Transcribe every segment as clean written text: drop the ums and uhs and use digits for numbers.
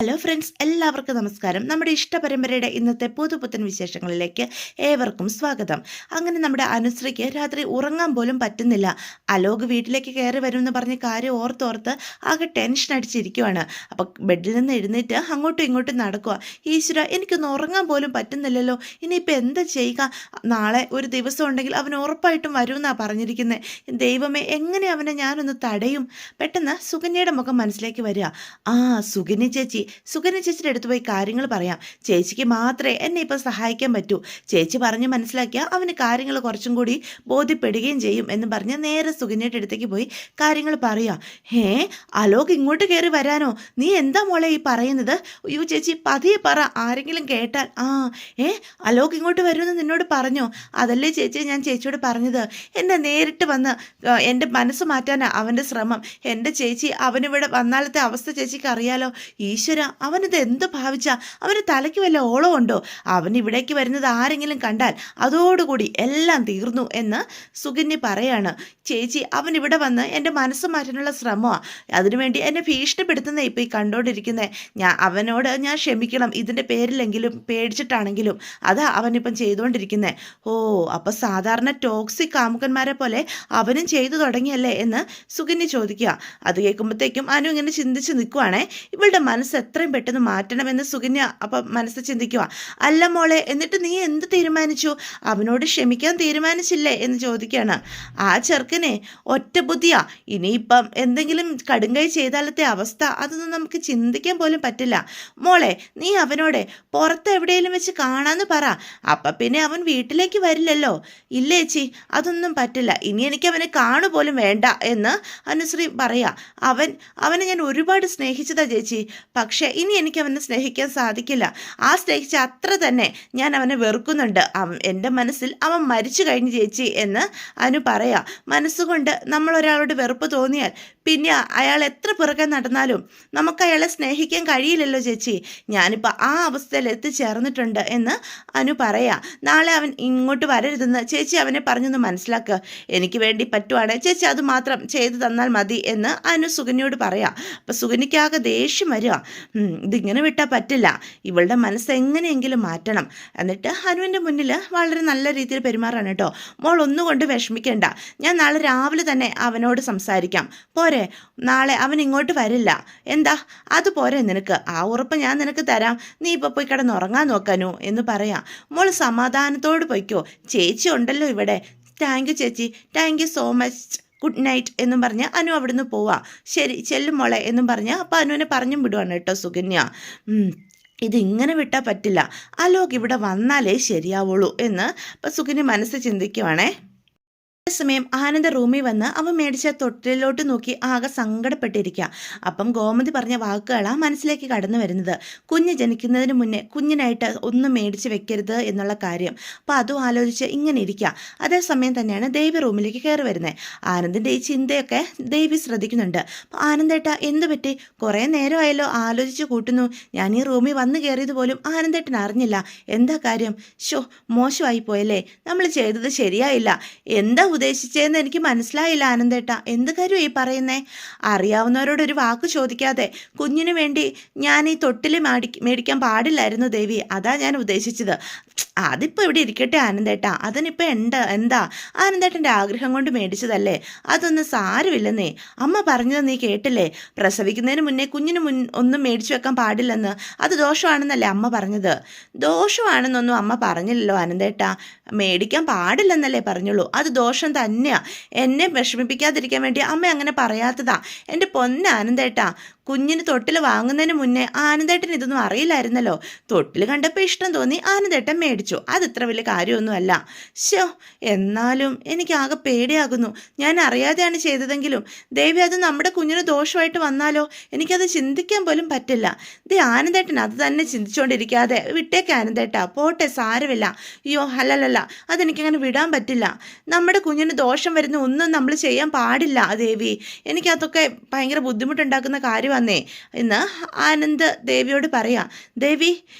Hello friends, എല്ലാവർക്കും നമസ്കാരം. നമ്മുടെ ഇഷ്ടപരമ്പരയുടെ ഇന്നത്തെ പുതുപുത്തൻ വിശേഷങ്ങളിലേക്ക് ഏവർക്കും സ്വാഗതം. അങ്ങനെ നമ്മുടെ അനുശ്രീക്ക് രാത്രി ഉറങ്ങാൻ പോലും പറ്റുന്നില്ല. അലോക് വീട്ടിലേക്ക് കയറി വരുമെന്ന് പറഞ്ഞ് കാര്യം ഓർത്തോർത്ത് ആകെ ടെൻഷൻ അടിച്ചിരിക്കുവാണ്. അപ്പം ബെഡിൽ നിന്ന് എഴുന്നേറ്റ് അങ്ങോട്ടും ഇങ്ങോട്ടും നടക്കുക. ഈശ്വര, എനിക്കൊന്ന് ഉറങ്ങാൻ പോലും പറ്റുന്നില്ലല്ലോ, ഇനിയിപ്പോൾ എന്താ ചെയ്യുക? നാളെ ഒരു ദിവസം ഉണ്ടെങ്കിൽ അവൻ ഉറപ്പായിട്ടും വരുമെന്നാണ് പറഞ്ഞിരിക്കുന്നത്. ദൈവമേ, എങ്ങനെ അവനെ ഞാനൊന്ന് തടയും? പെട്ടെന്ന് സുകന്യയുടെ മുഖം മനസ്സിലേക്ക് വരിക. ആ, സുകന്യ ചേച്ചിയുടെ അടുത്ത് പോയി കാര്യങ്ങൾ പറയാം. ചേച്ചിക്ക് മാത്രമേ എന്നെ ഇപ്പോൾ സഹായിക്കാൻ പറ്റൂ. ചേച്ചി പറഞ്ഞ് മനസ്സിലാക്കിയാൽ അവന് കാര്യങ്ങൾ കുറച്ചും കൂടി ബോധ്യപ്പെടുകയും ചെയ്യും എന്ന് പറഞ്ഞ് നേരെ സുകന്യയുടെ അടുത്തേക്ക് പോയി കാര്യങ്ങൾ പറയാം. അലോക് ഇങ്ങോട്ട് കയറി വരാനോ? നീ എന്താ മോളെ ഈ പറയുന്നത്? അയ്യോ ചേച്ചി, പതിയെ പറ, ആരെങ്കിലും കേട്ടാൽ. അലോക് ഇങ്ങോട്ട് വരുമെന്ന് നിന്നോട് പറഞ്ഞോ? അതല്ലേ ചേച്ചി ഞാൻ ചേച്ചിയോട് പറഞ്ഞത്. എന്നെ നേരിട്ട് വന്ന് എൻ്റെ മനസ്സ് മാറ്റാനാ അവൻ്റെ ശ്രമം. എൻ്റെ ചേച്ചി അവനിവിടെ വന്നാലത്തെ അവസ്ഥ ചേച്ചിക്ക് അറിയാലോ. ഈശ്വര, അവനിത് എന്ത് ഭാവിച്ചാ? അവന് തലയ്ക്ക് വല്ല ഓളമുണ്ടോ? അവൻ ഇവിടേക്ക് വരുന്നത് ആരെങ്കിലും കണ്ടാൽ അതോടുകൂടി എല്ലാം തീർന്നു എന്ന് സുകന്യ പറയാണ്. ചേച്ചി, അവൻ ഇവിടെ വന്ന് എൻ്റെ മനസ്സ് മാറ്റാനുള്ള ശ്രമമാണ്. അതിനുവേണ്ടി എന്നെ ഭീഷണിപ്പെടുത്തുന്നേ ഇപ്പോൾ ഈ കണ്ടുകൊണ്ടിരിക്കുന്നത്. അവനോട് ഞാൻ ക്ഷമിക്കണം, ഇതിൻ്റെ പേരിലെങ്കിലും പേടിച്ചിട്ടാണെങ്കിലും. അതാ അവനിപ്പം ചെയ്തുകൊണ്ടിരിക്കുന്നത്. അപ്പോൾ സാധാരണ ടോക്സിക് കാമുകന്മാരെ പോലെ അവനും ചെയ്തു തുടങ്ങിയല്ലേ എന്ന് സുകന്യ ചോദിക്കുക. അത് കേൾക്കുമ്പോഴത്തേക്കും അനു ഇങ്ങനെ ചിന്തിച്ച് നിൽക്കുവാണേ. ഇവളുടെ മനസ്സ് എത്രയും പെട്ടെന്ന് മാറ്റണമെന്ന് സുകന്യ അപ്പം മനസ്സ് ചിന്തിക്കുക. അല്ല മോളെ, എന്നിട്ട് നീ എന്ത് തീരുമാനിച്ചു? അവനോട് ക്ഷമിക്കാൻ തീരുമാനിച്ചില്ലേ എന്ന് ചോദിക്കുകയാണ്. ആ ചെറുക്കനെ ഒറ്റ ബുദ്ധിയാ. ഇനിയിപ്പം എന്തെങ്കിലും കടുങ്കൈ ചെയ്താലത്തെ അവസ്ഥ അതൊന്നും നമുക്ക് ചിന്തിക്കാൻ പോലും പറ്റില്ല. മോളെ, നീ അവനോടെ പുറത്ത് എവിടെയെങ്കിലും വെച്ച് കാണാന്ന് പറ. അപ്പം പിന്നെ അവൻ വീട്ടിലേക്ക് വരില്ലല്ലോ. ഇല്ലേ ചേച്ചി, അതൊന്നും പറ്റില്ല. ഇനി എനിക്ക് അവനെ കാണുപോലും വേണ്ട എന്ന് അനുശ്രീ പറയാ. അവനെ ഞാൻ ഒരുപാട് സ്നേഹിച്ചതാ ചേച്ചി. പക്ഷേ ഇനി എനിക്ക് അവനെ സ്നേഹിക്കാൻ സാധിക്കില്ല. ആ സ്നേഹിച്ച അത്ര തന്നെ ഞാൻ അവനെ വെറുക്കുന്നുണ്ട്. എൻ്റെ മനസ്സിൽ അവൻ മരിച്ചു കഴിഞ്ഞു ചേച്ചി എന്ന് അനു പറയാ. മനസ്സുകൊണ്ട് നമ്മൾ ഒരാളോട് വെറുപ്പ് തോന്നിയാൽ പിന്നെ അയാൾ എത്ര പിറകെ നടന്നാലും നമുക്ക് അയാളെ സ്നേഹിക്കാൻ കഴിയില്ലല്ലോ ചേച്ചി. ഞാനിപ്പോൾ ആ അവസ്ഥയിൽ എത്തിച്ചേർന്നിട്ടുണ്ട് എന്ന് അനു പറയാ. നാളെ അവൻ ഇങ്ങോട്ട് വരരുതെന്ന് ചേച്ചി അവനെ പറഞ്ഞൊന്ന് മനസ്സിലാക്കുക. എനിക്ക് വേണ്ടി പറ്റുവാണ് ചേച്ചി, അത് മാത്രം ചെയ്തു തന്നാൽ മതി എന്ന് അനു സുകന്യോട് പറയാം. അപ്പം സുകന്യക്കാകെ ദേഷ്യം വരിക. ഇതിങ്ങനെ വിട്ടാൽ പറ്റില്ല. ഇവളുടെ മനസ്സ് എങ്ങനെയെങ്കിലും മാറ്റണം. എന്നിട്ട് അനുവിൻ്റെ മുന്നിൽ വളരെ നല്ല രീതിയിൽ പെരുമാറാണ് കേട്ടോ. മോൾ ഒന്നുകൊണ്ട് വിഷമിക്കേണ്ട. ഞാൻ നാളെ രാവിലെ തന്നെ അവനോട് സംസാരിക്കാം. പോരെ? നാളെ അവൻ ഇങ്ങോട്ട് വരില്ല. എന്താ, അത് പോരെ നിനക്ക്? ആ ഉറപ്പ് ഞാൻ നിനക്ക് തരാം. നീ ഇപ്പോൾ പോയി കിടന്നുറങ്ങാൻ നോക്കാനോ എന്ന് പറയാം. മോൾ സമാധാനത്തോട് പൊയ്ക്കോ, ചേച്ചി ഉണ്ടല്ലോ ഇവിടെ. താങ്ക് യു ചേച്ചി, thank you so much, good night എന്നും പറഞ്ഞ് അനു അവിടുന്ന് പോവാ. ശരി, ചെല്ലും മോളെ എന്നും പറഞ്ഞ് അപ്പം അനുവിനെ പറഞ്ഞും വിടുവാണ് കേട്ടോ സുകന്യ. ഇതിങ്ങനെ വിട്ടാൽ പറ്റില്ല. അലോക് ഇവിടെ വന്നാലേ ശരിയാവുള്ളൂ എന്ന് അപ്പം സുകന്യ മനസ്സ് ചിന്തിക്കുവാണേ. സമയം ആനന്ദ റൂമിൽ വന്ന് അവൻ മേടിച്ച തൊട്ടിലോട്ട് നോക്കി ആകെ സങ്കടപ്പെട്ടിരിക്കുക. അപ്പം ഗോമതി പറഞ്ഞ വാക്കുകളാണ് മനസ്സിലേക്ക് കടന്നു വരുന്നത്. കുഞ്ഞ് ജനിക്കുന്നതിന് മുന്നേ കുഞ്ഞിനായിട്ട് ഒന്നും മേടിച്ച് വെക്കരുത് എന്നുള്ള കാര്യം. അപ്പോൾ അതും ആലോചിച്ച് ഇങ്ങനെ ഇരിക്കുക. അതേസമയം തന്നെയാണ് ദേവി റൂമിലേക്ക് കയറി വരുന്നത്. ആനന്ദിൻ്റെ ഈ ചിന്തയൊക്കെ ദേവി ശ്രദ്ധിക്കുന്നുണ്ട്. അപ്പോൾ ആനന്ദേട്ട, എന്ത് പറ്റി? കുറേ നേരമായല്ലോ ആലോചിച്ച് കൂട്ടുന്നു. ഞാൻ ഈ റൂമിൽ വന്ന് കയറിയത് പോലും ആനന്ദേട്ടൻ അറിഞ്ഞില്ല. എന്താ കാര്യം? മോശമായി പോയല്ലേ? നമ്മൾ ചെയ്തത് ശരിയായില്ല. എന്താ ഉദ്ദേശിച്ചതെന്ന് എനിക്ക് മനസ്സിലായില്ല ആനന്ദേട്ട. എന്ത് കാര്യമാണ് ഈ പറയുന്നേ? അറിയാവുന്നവരോടൊരു വാക്ക് ചോദിക്കാതെ കുഞ്ഞിനു വേണ്ടി ഞാൻ ഈ തൊട്ടിൽ മേടിക്കാൻ പാടില്ലായിരുന്നു ദേവി. അതാ ഞാൻ ഉദ്ദേശിച്ചത്. അതിപ്പോൾ ഇവിടെ ഇരിക്കട്ടെ ആനന്ദേട്ട. അതിനിപ്പോൾ എന്താ ആനന്ദേട്ടൻ്റെ ആഗ്രഹം കൊണ്ട് മേടിച്ചതല്ലേ? അതൊന്നും സാരമില്ലെന്നേ. അമ്മ പറഞ്ഞത് നീ കേട്ടില്ലേ? പ്രസവിക്കുന്നതിന് മുന്നേ കുഞ്ഞിന് ഒന്നും മേടിച്ചു വെക്കാൻ പാടില്ലെന്ന്. അത് ദോഷമാണെന്നല്ലേ അമ്മ പറഞ്ഞത്? ദോഷമാണെന്നൊന്നും അമ്മ പറഞ്ഞില്ലല്ലോ ആനന്ദേട്ട. മേടിക്കാൻ പാടില്ലെന്നല്ലേ പറഞ്ഞുള്ളൂ. അത് ദോഷം തന്നെയാണ്. എന്നെ വിഷമിപ്പിക്കാതിരിക്കാൻ വേണ്ടി അമ്മ അങ്ങനെ പറയാത്തതാ. എൻ്റെ പൊന്ന ആനന്ദേട്ട, കുഞ്ഞിന് തൊട്ടിൽ വാങ്ങുന്നതിന് മുന്നേ ആനന്ദേട്ടൻ ഇതൊന്നും അറിയില്ലായിരുന്നല്ലോ. തൊട്ടിൽ കണ്ടപ്പോൾ ഇഷ്ടം തോന്നി, ആനന്ദേട്ടൻ മേടിച്ചു. അതിത്ര വലിയ കാര്യമൊന്നുമല്ല. എന്നാലും എനിക്കാകെ പേടിയാകുന്നു. ഞാൻ അറിയാതെയാണ് ചെയ്തതെങ്കിലും ദേവി, അത് നമ്മുടെ കുഞ്ഞിന് ദോഷമായിട്ട് വന്നാലോ? എനിക്കത് ചിന്തിക്കാൻ പോലും പറ്റില്ല. ആനന്ദേട്ടൻ അത് തന്നെ ചിന്തിച്ചുകൊണ്ടിരിക്കാതെ വിട്ടേക്ക് ആനന്ദേട്ട, പോട്ടെ, സാരമില്ല. അയ്യോ, അല്ലല്ല, അതെനിക്കങ്ങനെ വിടാൻ പറ്റില്ല. നമ്മുടെ കുഞ്ഞിന് ദോഷം വരുന്ന ഒന്നും നമ്മൾ ചെയ്യാൻ പാടില്ല ദേവി. എനിക്കതൊക്കെ ഭയങ്കര ബുദ്ധിമുട്ടുണ്ടാക്കുന്ന കാര്യം വന്നേ എന്ന് ആനന്ദ് ദേവിയോട് പറയാം. ദേവി,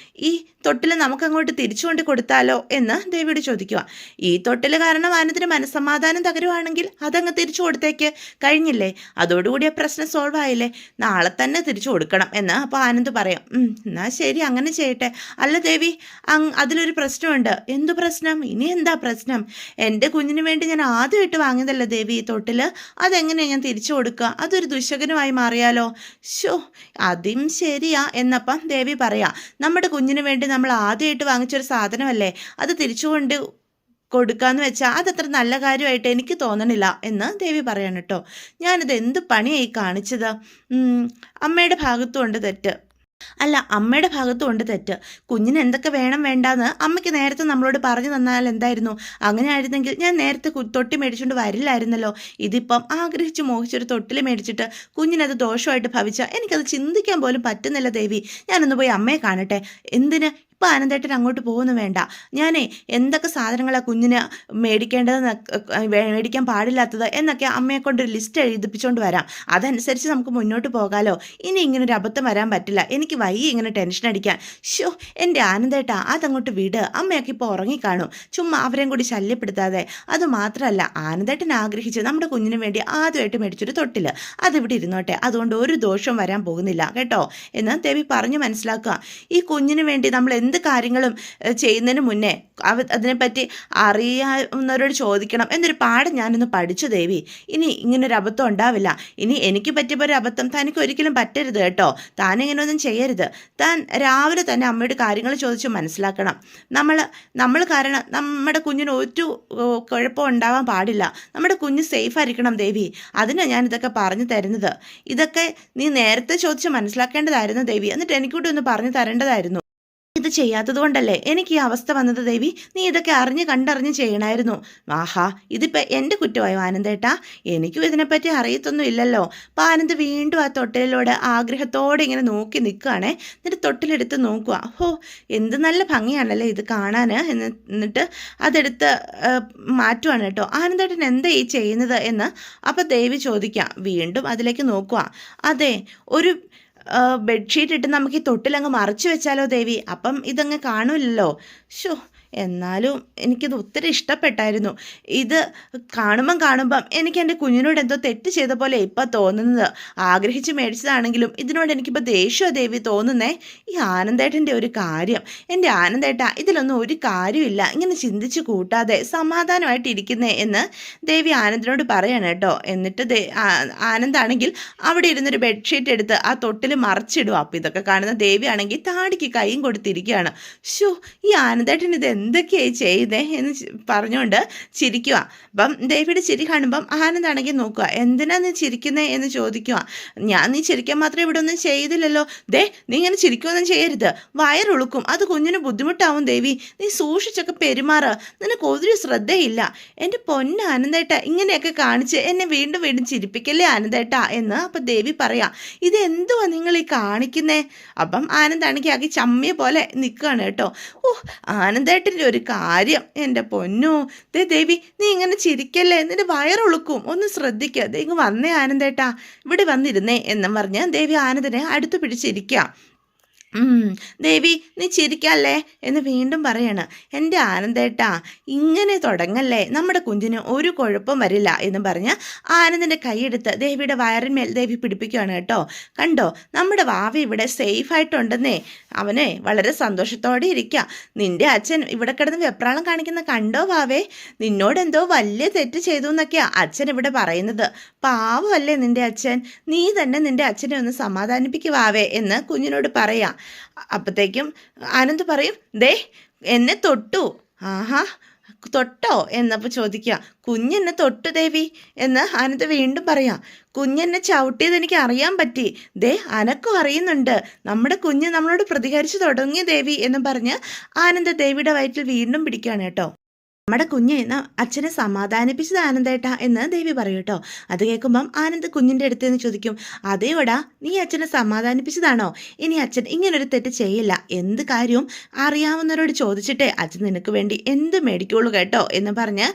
ഈ തൊട്ടിൽ നമുക്കങ്ങോട്ട് തിരിച്ചുകൊണ്ട് കൊടുത്താലോ എന്ന് ദേവിയോട് ചോദിക്കുക. ഈ തൊട്ടിൽ കാരണം ആനന്ദിന് മനസ്സമാധാനം തകരുവാണെങ്കിൽ അതങ്ങ് തിരിച്ചു കൊടുത്തേക്ക്, കഴിഞ്ഞില്ലേ, അതോടുകൂടി ആ പ്രശ്നം സോൾവ് ആയില്ലേ, നാളെ തന്നെ തിരിച്ചു കൊടുക്കണം എന്ന് അപ്പോൾ ആനന്ദ് പറയാം. എന്നാ ശരി, അങ്ങനെ ചെയ്യട്ടെ. അല്ല ദേവി, അതിലൊരു പ്രശ്നമുണ്ട്. എന്തു പ്രശ്നം? ഇനി എന്താ പ്രശ്നം? എൻ്റെ കുഞ്ഞിന് വേണ്ടി ഞാൻ ആദ്യമായിട്ട് വാങ്ങിയതല്ല ദേവി ഈ തൊട്ടിൽ, അതെങ്ങനെയാണ് ഞാൻ തിരിച്ചു കൊടുക്കുക? അതൊരു ദുശകനമായി മാറിയാലോ? ഷോ, അതും ശരിയാ എന്നപ്പം ദേവി പറയാം. നമ്മുടെ കുഞ്ഞിന് വേണ്ടി നമ്മൾ ആദ്യമായിട്ട് വാങ്ങിച്ചൊരു സാധനമല്ലേ, അത് തിരിച്ചുകൊണ്ട് കൊടുക്കാന്ന് വെച്ചാൽ അതത്ര നല്ല കാര്യമായിട്ട് എനിക്ക് തോന്നണില്ല എന്ന് ദേവി പറയാണ് കേട്ടോ. ഞാനിത് എന്ത് പണിയായി കാണിച്ചത്? അമ്മയുടെ ഭാഗത്തുകൊണ്ട് തെറ്റ്. അല്ല, അമ്മയുടെ ഭാഗത്തും ഉണ്ട് തെറ്റ്. കുഞ്ഞിന് എന്തൊക്കെ വേണം വേണ്ടാന്ന് അമ്മയ്ക്ക് നേരത്തെ നമ്മളോട് പറഞ്ഞു തന്നാൽ എന്തായിരുന്നു? അങ്ങനെ ആയിരുന്നെങ്കിൽ ഞാൻ നേരത്തെ തൊട്ടി മേടിച്ചുകൊണ്ട് വരില്ലായിരുന്നല്ലോ. ഇതിപ്പം ആഗ്രഹിച്ച് മോഹിച്ചൊരു തൊട്ടിൽ മേടിച്ചിട്ട് കുഞ്ഞിനത് ദോഷമായിട്ട് ഭവിച്ചാൽ എനിക്കത് ചിന്തിക്കാൻ പോലും പറ്റുന്നില്ല ദേവി. ഞാനൊന്ന് പോയി അമ്മയെ കാണട്ടെ. എന്തിന്? ഇപ്പം ആനന്ദേട്ടൻ അങ്ങോട്ട് പോകുന്നു വേണ്ട. ഞാനേ എന്തൊക്കെ സാധനങ്ങളാണ് കുഞ്ഞിന് മേടിക്കേണ്ടതെന്ന്, മേടിക്കാൻ പാടില്ലാത്തത് എന്നൊക്കെ അമ്മയെ കൊണ്ട് ഒരു ലിസ്റ്റ് എഴുതിപ്പിച്ചുകൊണ്ട് വരാം. അതനുസരിച്ച് നമുക്ക് മുന്നോട്ട് പോകാമല്ലോ. ഇനി ഇങ്ങനൊരു അബദ്ധം വരാൻ പറ്റില്ല. എനിക്ക് വയ്യ ഇങ്ങനെ ടെൻഷൻ അടിക്കാൻ. ഷോ, എൻ്റെ ആനന്ദേട്ടാ, അതങ്ങോട്ട് വിട്. അമ്മയൊക്കെ ഇപ്പോൾ ഉറങ്ങിക്കാണും. ചുമ്മാ അവരെയും കൂടി ശല്യപ്പെടുത്താതെ. അതുമാത്രമല്ല, ആനന്ദേട്ടൻ ആഗ്രഹിച്ച് നമ്മുടെ കുഞ്ഞിന് വേണ്ടി ആദ്യമായിട്ട് മേടിച്ചൊരു തൊട്ടിൽ, അതിവിടെ ഇരുന്നോട്ടെ. അതുകൊണ്ട് ഒരു ദോഷവും വരാൻ പോകുന്നില്ല കേട്ടോ എന്ന് ദേവി പറഞ്ഞു മനസ്സിലാക്കുക. ഈ കുഞ്ഞിന് വേണ്ടി നമ്മൾ എന്ത് കാര്യങ്ങളും ചെയ്യുന്നതിന് മുന്നേ അതിനെപ്പറ്റി അറിയാവുന്നവരോട് ചോദിക്കണം എന്നൊരു പാഠം ഞാനൊന്ന് പഠിച്ചു ദേവി. ഇനി ഇങ്ങനൊരു അബദ്ധം ഉണ്ടാവില്ല. ഇനി എനിക്ക് പറ്റിയപ്പോൾ ഒരു അബദ്ധം തനിക്ക് ഒരിക്കലും പറ്റരുത് കേട്ടോ. താനിങ്ങനെയൊന്നും ചെയ്യരുത്. താൻ രാവിലെ തന്നെ അമ്മയോട് കാര്യങ്ങൾ ചോദിച്ച് മനസ്സിലാക്കണം. നമ്മൾ കാരണം നമ്മുടെ കുഞ്ഞിന് ഒരു കുഴപ്പം ഉണ്ടാവാൻ പാടില്ല. നമ്മുടെ കുഞ്ഞ് സേഫ് ആയിരിക്കണം ദേവി. അതിനാണ് ഞാനിതൊക്കെ പറഞ്ഞു തരുന്നത്. ഇതൊക്കെ നീ നേരത്തെ ചോദിച്ച് മനസ്സിലാക്കേണ്ടതായിരുന്നു ദേവി. എന്നിട്ട് എനിക്കൂടെ ഒന്ന് പറഞ്ഞു തരേണ്ടതായിരുന്നു. ഇത് ചെയ്യാത്തത് കൊണ്ടല്ലേ എനിക്ക് ഈ അവസ്ഥ വന്നത് ദേവി. നീ ഇതൊക്കെ അറിഞ്ഞ് കണ്ടറിഞ്ഞ് ചെയ്യണമായിരുന്നു. ആഹാ, ഇതിപ്പോൾ എൻ്റെ കുറ്റമായോ ആനന്ദേട്ടാ? എനിക്കും ഇതിനെപ്പറ്റി അറിയത്തൊന്നും ഇല്ലല്ലോ. അപ്പോൾ ആനന്ദ് വീണ്ടും ആ തൊട്ടിലോട് ആഗ്രഹത്തോടെ ഇങ്ങനെ നോക്കി നിൽക്കുകയാണേ. എന്നിട്ട് തൊട്ടിലെടുത്ത് നോക്കുക. ഹോ, എന്ത് നല്ല ഭംഗിയാണല്ലേ ഇത് കാണാൻ. എന്നിട്ട് അതെടുത്ത് മാറ്റുവാണ് കേട്ടോ. ആനന്ദേട്ടൻ എന്താ ഈ ചെയ്യുന്നത് എന്ന് അപ്പോൾ ദേവി ചോദിക്കാം. വീണ്ടും അതിലേക്ക് നോക്കുക. അതെ, ഒരു ബെഡ്ഷീറ്റ് ഇട്ട് നമുക്ക് ഈ തൊട്ടിലങ്ങ് മറച്ചു വെച്ചാലോ ദേവി? അപ്പം ഇതങ്ങ് കാണൂലല്ലോ. ഷോ, എന്നാലും എനിക്കിത് ഒത്തിരി ഇഷ്ടപ്പെട്ടായിരുന്നു. ഇത് കാണുമ്പം എനിക്ക് എൻ്റെ കുഞ്ഞിനോട് എന്തോ തെറ്റ് ചെയ്ത പോലെ ഇപ്പം തോന്നുന്നത്. ആഗ്രഹിച്ച് മേടിച്ചതാണെങ്കിലും ഇതിനോട് എനിക്കിപ്പോൾ ദേഷ്യമോ ദേവി തോന്നുന്നേ. ഈ ആനന്ദേട്ടൻ്റെ ഒരു കാര്യം, എൻ്റെ ആനന്ദേട്ട, ഇതിലൊന്നും ഒരു കാര്യമില്ല. ഇങ്ങനെ ചിന്തിച്ച് കൂട്ടാതെ സമാധാനമായിട്ടിരിക്കുന്നേ എന്ന് ദേവി ആനന്ദിനോട് പറയാണ് കേട്ടോ. എന്നിട്ട് ആനന്ദാണെങ്കിൽ അവിടെ ഇരുന്നൊരു ബെഡ്ഷീറ്റ് എടുത്ത് ആ തൊട്ടിൽ മറച്ചിടുക. അപ്പം ഇതൊക്കെ കാണുന്ന ദേവി ആണെങ്കിൽ താടിക്ക് കൈയും കൊടുത്തിരിക്കുകയാണ്. ഷോ, ഈ ആനന്ദേട്ടൻ ഇത് എന്തൊക്കെയായി ചെയ്തേ എന്ന് പറഞ്ഞുകൊണ്ട് ചിരിക്കുക. അപ്പം ദേവിയുടെ ചിരി കാണുമ്പം ആനന്ദാണെങ്കിൽ നോക്കുക. എന്തിനാ നീ ചിരിക്കുന്നേ എന്ന് ചോദിക്കുക. ഞാൻ നീ ചിരിക്കാൻ മാത്രമേ ഇവിടെ ഒന്നും ചെയ്തില്ലല്ലോ. നീ ഇങ്ങനെ ചിരിക്കുകയൊന്നും ചെയ്യരുത്, വയറുളുക്കും, അത് കുഞ്ഞിന് ബുദ്ധിമുട്ടാവും ദേവി. നീ സൂക്ഷിച്ചൊക്കെ പെരുമാറ്, നിനക്ക് ഒരു ശ്രദ്ധയില്ല. എൻ്റെ പൊന്ന് ആനന്ദേട്ട, ഇങ്ങനെയൊക്കെ കാണിച്ച് എന്നെ വീണ്ടും വീണ്ടും ചിരിപ്പിക്കല്ലേ ആനന്ദേട്ട എന്ന് അപ്പം ദേവി പറയാം. ഇതെന്തുവാ നിങ്ങൾ ഈ കാണിക്കുന്നേ? അപ്പം ആനന്ദാണെങ്കിൽ ആക്കി ചമ്മിയ പോലെ നിൽക്കുകയാണ് കേട്ടോ. ആനന്ദേട്ടൻ ഒരു കാര്യം, എൻ്റെ പൊന്നോ. ദേവി, നീ ഇങ്ങനെ ചിരിക്കല്ലേ, നിന്റെ വയറുളുക്കും, ഒന്ന് ശ്രദ്ധിക്കുക. ഇങ്ങ് വന്നേ ആനന്ദേട്ടാ, ഇവിടെ വന്നിരുന്നേ എന്നും പറഞ്ഞ് ദേവി ആനന്ദനെ അടുത്ത് പിടിച്ചിരിക്കുക. ദേവി, നീ ചിരിക്കല്ലേ എന്ന് വീണ്ടും പറയാണ്. എൻ്റെ ആനന്ദേട്ടാ, ഇങ്ങനെ തുടങ്ങല്ലേ, നമ്മുടെ കുഞ്ഞിന് ഒരു കുഴപ്പം വരില്ല എന്ന് പറഞ്ഞ് ആനന്ദിൻ്റെ കൈയെടുത്ത് ദേവിയുടെ വയറിന്മേൽ ദേവി പിടിപ്പിക്കുകയാണ് കേട്ടോ. കണ്ടോ, നമ്മുടെ വാവ ഇവിടെ സേഫായിട്ടുണ്ടെന്നേ. അവനെ വളരെ സന്തോഷത്തോടെ ഇരിക്കുക. നിൻ്റെ അച്ഛൻ ഇവിടെ കിടന്ന് വെപ്രാളം കാണിക്കുന്ന കണ്ടോ വാവേ? നിന്നോടെന്തോ വലിയ തെറ്റ് ചെയ്തു എന്നൊക്കെയാണ് അച്ഛൻ ഇവിടെ പറയുന്നത്. പാവമല്ലേ നിൻ്റെ അച്ഛൻ? നീ തന്നെ നിൻ്റെ അച്ഛനെ ഒന്ന് സമാധാനിപ്പിക്കുവാവേ എന്ന് കുഞ്ഞിനോട് പറയാം. അപ്പോഴത്തേക്കും ആനന്ദ് പറയും, എന്നെ തൊട്ടു. ആഹാ, തൊട്ടോ എന്നപ്പോൾ ചോദിക്കുക. കുഞ്ഞെന്നെ തൊട്ടു ദേവി എന്ന് ആനന്ദ് വീണ്ടും പറയാം. കുഞ്ഞെന്നെ ചവിട്ടിയത് എനിക്ക് അറിയാൻ പറ്റി. അനക്കും അറിയുന്നുണ്ട്. നമ്മുടെ കുഞ്ഞ് നമ്മളോട് പ്രതികരിച്ചു തുടങ്ങി ദേവി എന്ന് പറഞ്ഞ് ആനന്ദ് ദേവിയുടെ വയറ്റിൽ വീണ്ടും പിടിക്കുകയാണ് കേട്ടോ. നമ്മുടെ കുഞ്ഞ് അച്ഛനെ സമാധാനിപ്പിച്ചത് ആനന്ദേട്ടാ എന്ന് ദേവി പറയും കേട്ടോ. അത് കേൾക്കുമ്പം ആനന്ദ് കുഞ്ഞിൻ്റെ അടുത്ത് നിന്ന് ചോദിക്കും, അതേയോടാ നീ അച്ഛനെ സമാധാനിപ്പിച്ചതാണോ? ഇനി അച്ഛൻ ഇങ്ങനൊരു തെറ്റ് ചെയ്യില്ല. എന്ത് കാര്യവും അറിയാവുന്നവരോട് ചോദിച്ചിട്ടേ അച്ഛൻ നിനക്ക് വേണ്ടി എന്ത് മേടിക്കുള്ളൂ കേട്ടോ എന്ന് പറഞ്ഞ്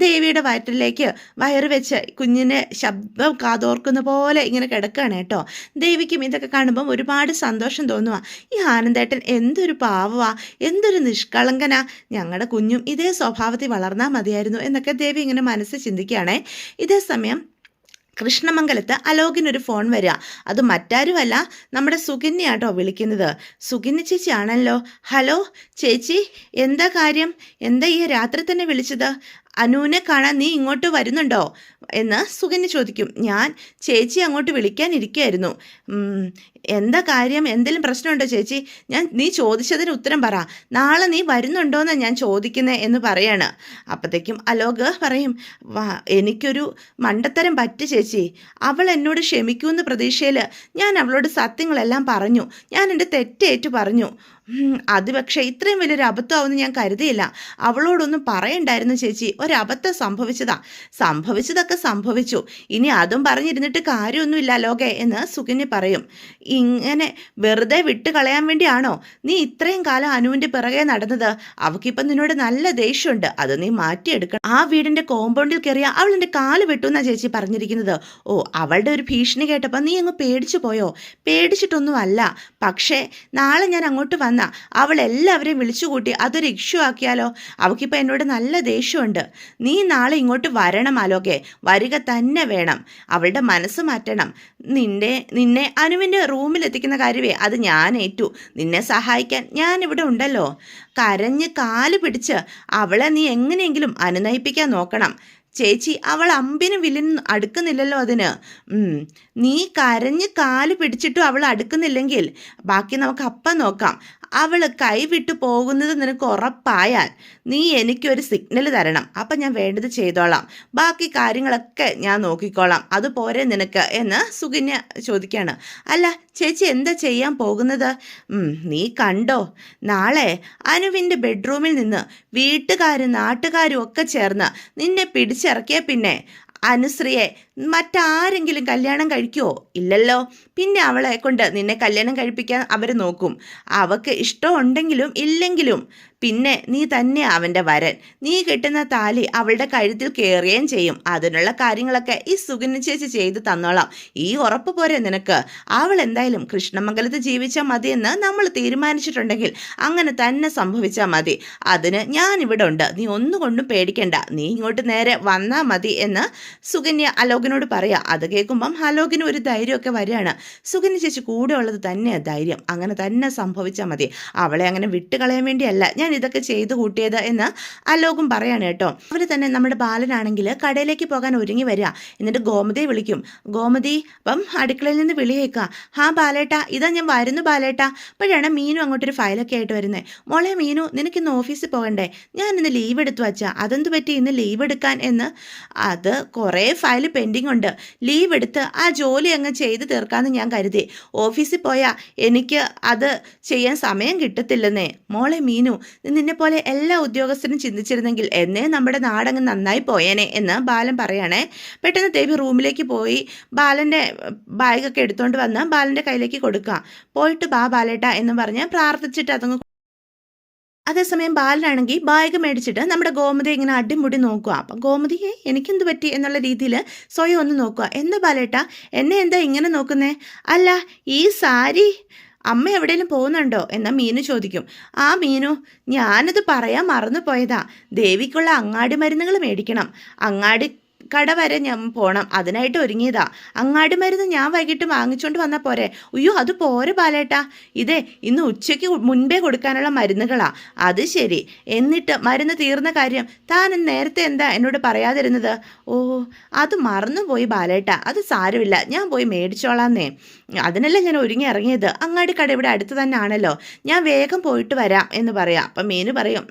ദേവിയുടെ വയറ്റിലേക്ക് വയറ് വെച്ച് കുഞ്ഞിനെ ശബ്ദം കാതോർക്കുന്ന പോലെ ഇങ്ങനെ കിടക്കുകയാണ് കേട്ടോ. ദേവിക്കും ഇതൊക്കെ കാണുമ്പം ഒരുപാട് സന്തോഷം തോന്നുക. ഈ ആനന്ദേട്ടൻ എന്തൊരു പാവവാ, എന്തൊരു നിഷ്കളങ്കനാ, ഞങ്ങളുടെ കുഞ്ഞും ഇതേ സ്വഭാവത്തിൽ വളർന്നാൽ മതിയായിരുന്നു എന്നൊക്കെ ദേവി ഇങ്ങനെ മനസ്സിൽ ചിന്തിക്കുകയാണേ. ഇതേ സമയം കൃഷ്ണമംഗലത്ത് അലോകിനൊരു ഫോൺ വരിക. അത് മറ്റാരുമല്ല, നമ്മുടെ സുകന്യാട്ടോ വിളിക്കുന്നത്. സുകന്യ ചേച്ചി ആണല്ലോ. ഹലോ ചേച്ചി, എന്താ കാര്യം? എന്താ ഈ രാത്രി തന്നെ വിളിച്ചത്? അനുവിനെ കാണാൻ നീ ഇങ്ങോട്ട് വരുന്നുണ്ടോ എന്ന് സുകന്യ ചോദിക്കും. ഞാൻ ചേച്ചി അങ്ങോട്ട് വിളിക്കാനിരിക്കുകയായിരുന്നു. എന്താ കാര്യം? എന്തെങ്കിലും പ്രശ്നമുണ്ടോ ചേച്ചി? നീ ചോദിച്ചതിന് ഉത്തരം പറ. നാളെ നീ വരുന്നുണ്ടോയെന്ന് ഞാൻ ചോദിക്കുന്നത് എന്ന് പറയാണ്. അപ്പോഴത്തേക്കും അലോക് പറയും, എനിക്കൊരു മണ്ടത്തരം പറ്റി ചേച്ചി. അവൾ എന്നോട് ക്ഷമിക്കുമെന്ന് പ്രതീക്ഷയിൽ ഞാൻ അവളോട് സത്യങ്ങളെല്ലാം പറഞ്ഞു. ഞാൻ എൻ്റെ തെറ്റേറ്റു പറഞ്ഞു. അത് പക്ഷേ ഇത്രയും വലിയൊരു അബദ്ധമാവുമെന്ന് ഞാൻ കരുതിയില്ല. അവളോടൊന്നും പറയണ്ടായിരുന്നു ചേച്ചി. ഒരബദ്ധം സംഭവിച്ചതൊക്കെ സംഭവിച്ചു. ഇനി അതും പറഞ്ഞിരുന്നിട്ട് കാര്യമൊന്നുമില്ല ലോകെ എന്ന് സുകന്യ പറയും. ഇങ്ങനെ വെറുതെ വിട്ട് കളയാൻ വേണ്ടിയാണോ നീ ഇത്രയും കാലം അനുവിൻ്റെ പിറകെ നടന്നത്? അവൾക്കിപ്പം നിന്നോട് നല്ല ദേഷ്യമുണ്ട്. അത് നീ മാറ്റിയെടുക്കണം. ആ വീടിൻ്റെ കോമ്പൗണ്ടിൽ കയറിയ അവൾ എൻ്റെ കാല് വെട്ടുമെന്നാണ് ചേച്ചി പറഞ്ഞിരിക്കുന്നത്. ഓ, അവളുടെ ഒരു ഭീഷണി കേട്ടപ്പോൾ നീ അങ്ങ് പേടിച്ചു പോയോ? പേടിച്ചിട്ടൊന്നും അല്ല. പക്ഷേ നാളെ ഞാൻ അങ്ങോട്ട് അവൾ എല്ലാവരെയും വിളിച്ചുകൂട്ടി അതൊരു ഇഷ്യൂ ആക്കിയാലോ? അവൾക്കിപ്പോൾ എന്നോട് നല്ല ദേഷ്യമുണ്ട്. നീ നാളെ ഇങ്ങോട്ട് വരണം ആലോകെ, വരിക തന്നെ വേണം. അവളുടെ മനസ്സ് മാറ്റണം. നിന്നെ അനുവിൻ്റെ റൂമിലെത്തിക്കുന്ന കാര്യമേ അത് ഞാൻ ഏറ്റു. നിന്നെ സഹായിക്കാൻ ഞാനിവിടെ ഉണ്ടല്ലോ. കരഞ്ഞ് കാല് പിടിച്ച് അവളെ നീ എങ്ങനെയെങ്കിലും അനുനയിപ്പിക്കാൻ നോക്കണം ചേച്ചി. അവൾ അമ്പിനും വില്ലിനും അടുക്കുന്നില്ലല്ലോ അതിന്. നീ കരഞ്ഞ് കാല് പിടിച്ചിട്ടും അവൾ അടുക്കുന്നില്ലെങ്കിൽ ബാക്കി നമുക്ക് അപ്പം നോക്കാം. അവൾ കൈവിട്ടു പോകുന്നത് നിനക്ക് ഉറപ്പായാൽ നീ എനിക്കൊരു സിഗ്നൽ തരണം. അപ്പം ഞാൻ വേണ്ടത് ചെയ്തോളാം. ബാക്കി കാര്യങ്ങളൊക്കെ ഞാൻ നോക്കിക്കോളാം. അതുപോരെ നിനക്ക് എന്ന് സുകന്യ ചോദിക്കുകയാണ്. അല്ല ചേച്ചി, എന്താ ചെയ്യാൻ പോകുന്നത്? നീ കണ്ടോ, നാളെ അനുവിൻ്റെ ബെഡ്റൂമിൽ നിന്ന് വീട്ടുകാരും നാട്ടുകാരും ഒക്കെ ചേർന്ന് നിന്നെ പിടിച്ചിറക്കിയ പിന്നെ അനുശ്രീയെ മറ്റാരെങ്കിലും കല്യാണം കഴിക്കുമോ? ഇല്ലല്ലോ. പിന്നെ അവളെ കൊണ്ട് നിന്നെ കല്യാണം കഴിപ്പിക്കാൻ അവർ നോക്കും. അവൾക്ക് ഇഷ്ടമുണ്ടെങ്കിലും ഇല്ലെങ്കിലും പിന്നെ നീ തന്നെ അവൻ്റെ വരൻ. നീ കെട്ടുന്ന താലി അവളുടെ കഴുത്തിൽ കയറുകയും ചെയ്യും. അതിനുള്ള കാര്യങ്ങളൊക്കെ ഈ സുകന്യ ചേച്ചി ചെയ്ത് തന്നോളാം. ഈ ഉറപ്പ് പോരെ നിനക്ക്? അവൾ എന്തായാലും കൃഷ്ണമംഗലത്ത് ജീവിച്ചാൽ മതിയെന്ന് നമ്മൾ തീരുമാനിച്ചിട്ടുണ്ടെങ്കിൽ അങ്ങനെ തന്നെ സംഭവിച്ചാൽ മതി. അതിന് ഞാനിവിടെ ഉണ്ട്. നീ ഒന്നുകൊണ്ടും പേടിക്കണ്ട. നീ ഇങ്ങോട്ട് നേരെ വന്നാൽ മതി എന്ന് സുകന്യ അലോകിനോട് പറയാം. അത് കേൾക്കുമ്പം അലോകിന് ഒരു ധൈര്യമൊക്കെ വരികയാണ്. സുകന്യ ചേച്ചി കൂടെ ഉള്ളത് തന്നെയാണ് ധൈര്യം. അങ്ങനെ തന്നെ സംഭവിച്ചാൽ മതി. അവളെ അങ്ങനെ വിട്ടുകളയാൻ വേണ്ടിയല്ല ഞാൻ ഇതൊക്കെ ചെയ്തു കൂട്ടിയത് എന്ന് അലോകും പറയാണ് കേട്ടോ. അവർ തന്നെ നമ്മുടെ ബാലനാണെങ്കിൽ കടയിലേക്ക് പോകാൻ ഒരുങ്ങി വരിക. എന്നിട്ട് ഗോമതിയെ വിളിക്കും. ഗോമതി, അപ്പം അടുക്കളയിൽ നിന്ന് വിളിയേക്കുക. ഹാ ബാലേട്ടാ, ഇതാ ഞാൻ വരുന്നു ബാലേട്ടാ. അപ്പോഴാണ് മീനു അങ്ങോട്ടൊരു ഫയലൊക്കെ ആയിട്ട് വരുന്നത്. മോളെ മീനു, നിനക്കിന്ന് ഓഫീസിൽ പോകണ്ടേ? ഞാൻ ഇന്ന് ലീവ് എടുത്തു വച്ചാ. അതെന്ത് പറ്റി ഇന്ന് ലീവ് എടുക്കാൻ എന്ന്? അത് കുറേ ഫയൽ പെൻഡിങ് ഉണ്ട്. ലീവ് എടുത്ത് ആ ജോലി അങ്ങ് ചെയ്ത് തീർക്കാമെന്ന് ഞാൻ കരുതി. ഓഫീസിൽ പോയാൽ എനിക്ക് അത് ചെയ്യാൻ സമയം കിട്ടത്തില്ലെന്നേ. മോളെ മീനു, നിന്നെപ്പോലെ എല്ലാ ഉദ്യോഗസ്ഥരും ചിന്തിച്ചിരുന്നെങ്കിൽ എന്നേ നമ്മുടെ നാടങ്ങ് നന്നായി പോയേനെ എന്ന് ബാലൻ പറയണേ. പെട്ടെന്ന് ദേവി റൂമിലേക്ക് പോയി ബാലൻ്റെ ബാഗൊക്കെ എടുത്തുകൊണ്ട് വന്ന് ബാലൻ്റെ കയ്യിലേക്ക് കൊടുക്കുക. പോയിട്ട് ബാ ബാലേട്ട എന്ന് പറഞ്ഞ് പ്രാർത്ഥിച്ചിട്ട് അതങ്ങ്. അതേസമയം ബാലനാണെങ്കിൽ ബാഗ് മേടിച്ചിട്ട് നമ്മുടെ ഗോമതി ഇങ്ങനെ അടിമുടി നോക്കുക. അപ്പം ഗോമതിയെ എനിക്കെന്ത് പറ്റി എന്നുള്ള രീതിയിൽ സ്വയം ഒന്ന് നോക്കുക. എന്താ ബാലേട്ട, എന്നെ എന്താ ഇങ്ങനെ നോക്കുന്നേ? അല്ല, ഈ സാരി അമ്മ എവിടെയെങ്കിലും പോകുന്നുണ്ടോ എന്നാ മീനു ചോദിക്കും. ആ മീനു, ഞാനത് പറയാൻ മറന്നു പോയതാ. ദേവിക്കുള്ള അങ്ങാടി മരുന്നുകൾ മേടിക്കണം. അങ്ങാടി കട വരെ ഞാൻ പോകണം. അതിനായിട്ട് ഒരുങ്ങിയതാ. അങ്ങാടി മരുന്ന് ഞാൻ വൈകിട്ട് വാങ്ങിച്ചുകൊണ്ട് വന്നാൽ പോരെ? അയ്യോ, അത് പോരെ ബാലേട്ടാ. ഇതേ ഇന്ന് ഉച്ചയ്ക്ക് മുൻപേ കൊടുക്കാനുള്ള മരുന്നുകളാ. അത് ശരി. എന്നിട്ട് മരുന്ന് തീർന്ന കാര്യം താൻ നേരത്തെ എന്താ എന്നോട് പറയാതിരുന്നത്? ഓ, അത് മറന്നുപോയി ബാലേട്ടാ. അത് സാരമില്ല, ഞാൻ പോയി മേടിച്ചോളാന്നേ. അതിനല്ലേ ഞാൻ ഒരുങ്ങി ഇറങ്ങിയത്. അങ്ങാടി കട ഇവിടെ അടുത്ത് തന്നെ ആണല്ലോ, ഞാൻ വേഗം പോയിട്ട് വരാം എന്ന് പറയാം. അപ്പം മീനു പറയും,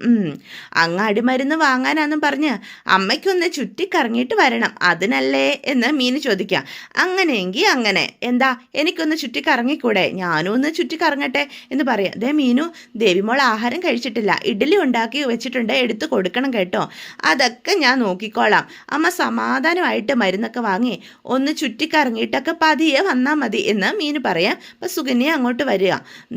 അങ്ങാടി മരുന്ന് വാങ്ങാനാന്നും പറഞ്ഞ് അമ്മയ്ക്കൊന്ന് ചുറ്റിക്കറങ്ങിയിട്ട് വരണം അതിനല്ലേ എന്ന് മീനു ചോദിക്കാം. അങ്ങനെയെങ്കിൽ അങ്ങനെ, എന്താ എനിക്കൊന്ന് ചുറ്റിക്കറങ്ങിക്കൂടെ, ഞാനും ഒന്ന് ചുറ്റിക്കറങ്ങട്ടെ എന്ന് പറയാം. ദേ മീനു, ദേവിമോൾ ആഹാരം കഴിച്ചിട്ടില്ല, ഇഡ്ഡലി ഉണ്ടാക്കി വെച്ചിട്ടുണ്ട്, എടുത്തു കൊടുക്കണം കേട്ടോ. അതൊക്കെ ഞാൻ നോക്കിക്കോളാം. അമ്മ സമാധാനമായിട്ട് മരുന്നൊക്കെ വാങ്ങി ഒന്ന് ചുറ്റിക്കറങ്ങിയിട്ടൊക്കെ പതിയെ വന്നാൽ മതി എന്ന് മീനു പറയാം. അപ്പം സുകന്യ അങ്ങോട്ട് വരിക.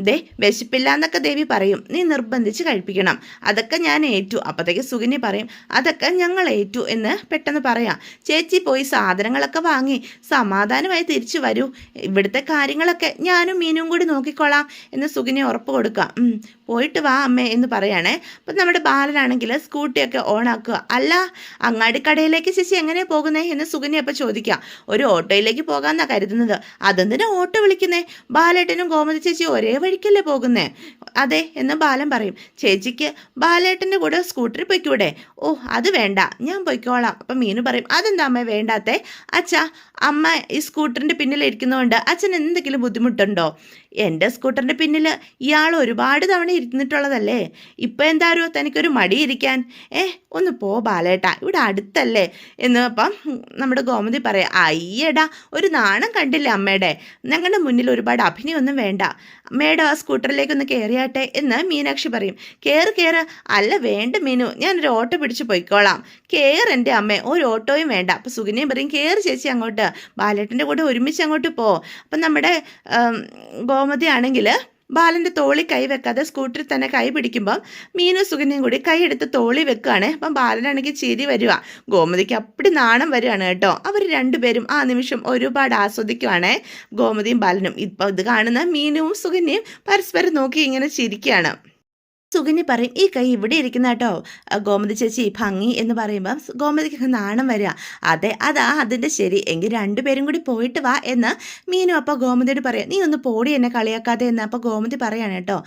ദേ വിശപ്പില്ല എന്നൊക്കെ ദേവി പറയും, നീ നിർബന്ധിച്ച് കഴിപ്പിക്കണം. അതൊക്കെ ഞാൻ ഏറ്റു. അപ്പോഴത്തേക്ക് സുകന്യ പറയും, അതൊക്കെ ഞങ്ങൾ ഏറ്റു എന്ന് പെട്ടെന്ന് പറയാം. ചേച്ചി പോയി സാധനങ്ങളൊക്കെ വാങ്ങി സമാധാനമായി തിരിച്ചു വരൂ, ഇവിടുത്തെ കാര്യങ്ങളൊക്കെ ഞാനും മീനും കൂടി നോക്കിക്കോളാം എന്ന് സുകന്യ ഉറപ്പ് കൊടുക്കാം. പോയിട്ട് വാ അമ്മേ എന്ന് പറയുകയാണേ. അപ്പം നമ്മുടെ ബാലനാണെങ്കിൽ സ്കൂട്ടിയൊക്കെ ഓണാക്കുക. അല്ല, അങ്ങാടിക്കടയിലേക്ക് ചേച്ചി എങ്ങനെയാണ് പോകുന്നേ എന്ന് സുകന്യ അപ്പം ചോദിക്കാം. ഒരു ഓട്ടോയിലേക്ക് പോകാമെന്നാണ് കരുതുന്നത്. അതെന്തിനാ ഓട്ടോ വിളിക്കുന്നേ, ബാലേട്ടനും ഗോമതി ചേച്ചി ഒരേ വഴിക്കല്ലേ പോകുന്നേ? അതെ എന്ന് ബാലൻ പറയും. ചേച്ചിക്ക് ബാലേട്ടൻ്റെ കൂടെ സ്കൂട്ടറിൽ പൊയ്ക്കൂടെ? ഓ അത് വേണ്ട, ഞാൻ പൊയ്ക്കോളാം. അപ്പം മീനു പറയും, അതെന്താ അമ്മ വേണ്ടാത്തേ? അച്ഛാ, അമ്മ ഈ സ്കൂട്ടറിൻ്റെ പിന്നിലിരിക്കുന്നതുകൊണ്ട് അച്ഛൻ എന്തെങ്കിലും ബുദ്ധിമുട്ടുണ്ടോ? എൻ്റെ സ്കൂട്ടറിൻ്റെ പിന്നിൽ ഇയാൾ ഒരുപാട് തവണ ഇരുന്നിട്ടുള്ളതല്ലേ, ഇപ്പം എന്താരോ തനിക്കൊരു മടിയിരിക്കാൻ? ഒന്ന് പോ ബാലേട്ടാ, ഇവിടെ അടുത്തല്ലേ എന്ന്. അപ്പം നമ്മുടെ ഗോമതി പറയാം, അയ്യടാ ഒരു നാണം കണ്ടില്ലേ അമ്മയുടെ, ഞങ്ങളുടെ മുന്നിൽ ഒരുപാട് അഭിനയൊന്നും വേണ്ട, അമ്മയുടെ ആ സ്കൂട്ടറിലേക്കൊന്ന് കയറിയാട്ടെ എന്ന് മീനാക്ഷി പറയും. കയറ്. അല്ല വേണ്ട മീനു, ഞാനൊരു ഓട്ടോ പിടിച്ച് പോയിക്കോളാം. എൻ്റെ അമ്മ, ഒരു ഓട്ടോയും വേണ്ട. അപ്പം സുകന്യയും പറയും, കയറി ചേച്ചി അങ്ങോട്ട്, ബാലേട്ടൻ്റെ കൂടെ ഒരുമിച്ച് അങ്ങോട്ട് പോ. അപ്പം നമ്മുടെ ഗോമതി ആണെങ്കിൽ ബാലൻ്റെ തോളി കൈ വെക്കാതെ സ്കൂട്ടറിൽ തന്നെ കൈ പിടിക്കുമ്പം മീനു സുകന്യയും കൂടി കൈയെടുത്ത് തോളി വെക്കുകയാണ്. അപ്പം ബാലനാണെങ്കിൽ ചിരി വരിക, ഗോമതിക്ക് അപ്പടി നാണം വരികയാണ് കേട്ടോ. അവർ രണ്ടുപേരും ആ നിമിഷം ഒരുപാട് ആസ്വദിക്കുവാണ്, ഗോമതിയും ബാലനും. ഇപ്പം ഇത് കാണുന്ന മീനുവും സുകന്യയും പരസ്പരം നോക്കി ഇങ്ങനെ ചിരിക്കുകയാണ്. സുകന്യ പറയും, ഈ കൈ ഇവിടെ ഇരിക്കുന്ന കേട്ടോ ഗോമതി ചേച്ചി, ഭംഗി എന്ന് പറയുമ്പം ഗോമതിക്ക് നാണം വരിക. അതെ, അതാ അതിൻ്റെ ശരി, എങ്കിൽ രണ്ടുപേരും കൂടി പോയിട്ട് വാ എന്ന് മീനു അപ്പോൾ ഗോമതിയോട് പറയാം. നീ ഒന്ന് പോടി എന്നെ കളിയാക്കാതെ എന്ന് അപ്പോൾ ഗോമതി പറയാണ് കേട്ടോ.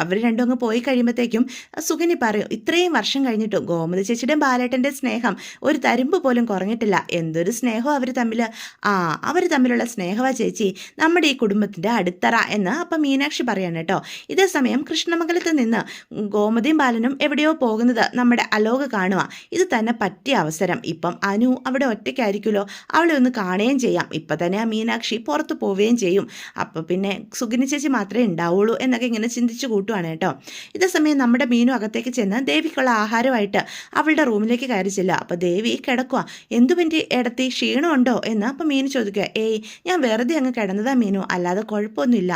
അവർ രണ്ടും അങ്ങ് പോയി കഴിയുമ്പോഴത്തേക്കും സുകന്യ പറയും, ഇത്രയും വർഷം കഴിഞ്ഞിട്ടും ഗോമതി ചേച്ചിയുടെയും ബാലേട്ടൻ്റെ സ്നേഹം ഒരു തരുമ്പ് പോലും കുറഞ്ഞിട്ടില്ല. എന്തൊരു സ്നേഹം അവർ തമ്മിൽ, അവർ തമ്മിലുള്ള സ്നേഹമാ ചേച്ചി നമ്മുടെ ഈ കുടുംബത്തിൻ്റെ അടിത്തറ എന്ന് അപ്പം മീനാക്ഷി പറയാണ് കേട്ടോ. ഇതേ സമയം കൃഷ്ണമംഗലത്ത് നിന്ന് ഗോമതിയും ബാലനും എവിടെയോ പോകുന്നത് നമ്മുടെ അലോക കാണുക. ഇത് തന്നെ പറ്റിയ അവസരം. ഇപ്പം അനു അവിടെ ഒറ്റയ്ക്കായിരിക്കുമല്ലോ, അവളെ ഒന്ന് കാണുകയും ചെയ്യാം. ഇപ്പം തന്നെ ആ മീനാക്ഷി പുറത്ത് പോവുകയും ചെയ്യും. അപ്പം പിന്നെ സുഗിനി ചേച്ചി മാത്രമേ ഉണ്ടാവുള്ളൂ എന്നൊക്കെ ഇങ്ങനെ ചിന്തിച്ചു കൂട്ടുവാണ് കേട്ടോ. ഇതേ സമയം നമ്മുടെ മീനു അകത്തേക്ക് ചെന്ന് ദേവിക്കുള്ള ആഹാരമായിട്ട് അവളുടെ റൂമിലേക്ക് കയറിച്ചില്ല. അപ്പോൾ ദേവി കിടക്കുക. എന്തു പറ്റി ഇടത്തി, ക്ഷീണമുണ്ടോ എന്ന് അപ്പം മീനു ചോദിക്കുക. ഞാൻ വെറുതെ അങ്ങ് കിടന്നതാ മീനു, അല്ലാതെ കുഴപ്പമൊന്നുമില്ല.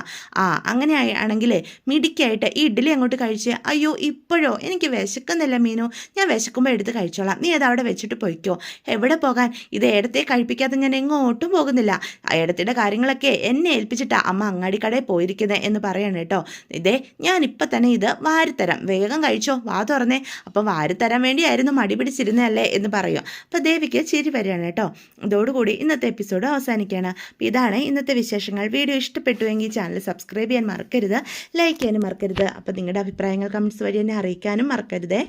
അങ്ങനെ ആണെങ്കിലേ മിടിക്കായിട്ട് ഈ ഇഡ്ഡലി അങ്ങോട്ട് കഴിച്ച്. അയ്യോ ഇപ്പോഴോ, എനിക്ക് വിശക്കുന്നില്ല മീനു, ഞാൻ വിശക്കുമ്പോൾ എടുത്ത് കഴിച്ചോളാം, നീ അത് അവിടെ വെച്ചിട്ട് പോയിക്കോ. എവിടെ പോകാൻ, ഇത് ഏടത്തെ കഴിപ്പിക്കാതെ ഞാൻ എങ്ങോട്ടും പോകുന്നില്ല. ഏടത്തിയുടെ കാര്യങ്ങളൊക്കെ എന്നെ ഏൽപ്പിച്ചിട്ടാ അമ്മ അങ്ങാടിക്കടയിൽ പോയിരിക്കുന്നത് എന്ന് പറയണം കേട്ടോ. ഇതേ ഞാൻ ഇപ്പം തന്നെ ഇത് വാരിത്തരാം, വേഗം കഴിച്ചോ, വാ തുറന്നേ. അപ്പം വാരിത്തരാൻ വേണ്ടിയായിരുന്നു മടി പിടിച്ചിരുന്നതല്ലേ എന്ന് പറയുക. അപ്പം ദേവിക്ക് ചിരി വരികയാണ് കേട്ടോ. ഇതോടുകൂടി ഇന്നത്തെ എപ്പിസോഡ് അവസാനിക്കുകയാണ്. അപ്പം ഇതാണ് ഇന്നത്തെ വിശേഷങ്ങൾ. വീഡിയോ ഇഷ്ടപ്പെട്ടുവെങ്കിൽ ചാനൽ സബ്സ്ക്രൈബ് ചെയ്യാൻ മറക്കരുത്, ലൈക്ക് ചെയ്യാനും മറക്കരുത്. അപ്പം നിങ്ങളുടെ അഭിപ്രായങ്ങൾ കമൻറ്റ്സ് വഴി എന്നെ അറിയിക്കാനും മറക്കരുതേ.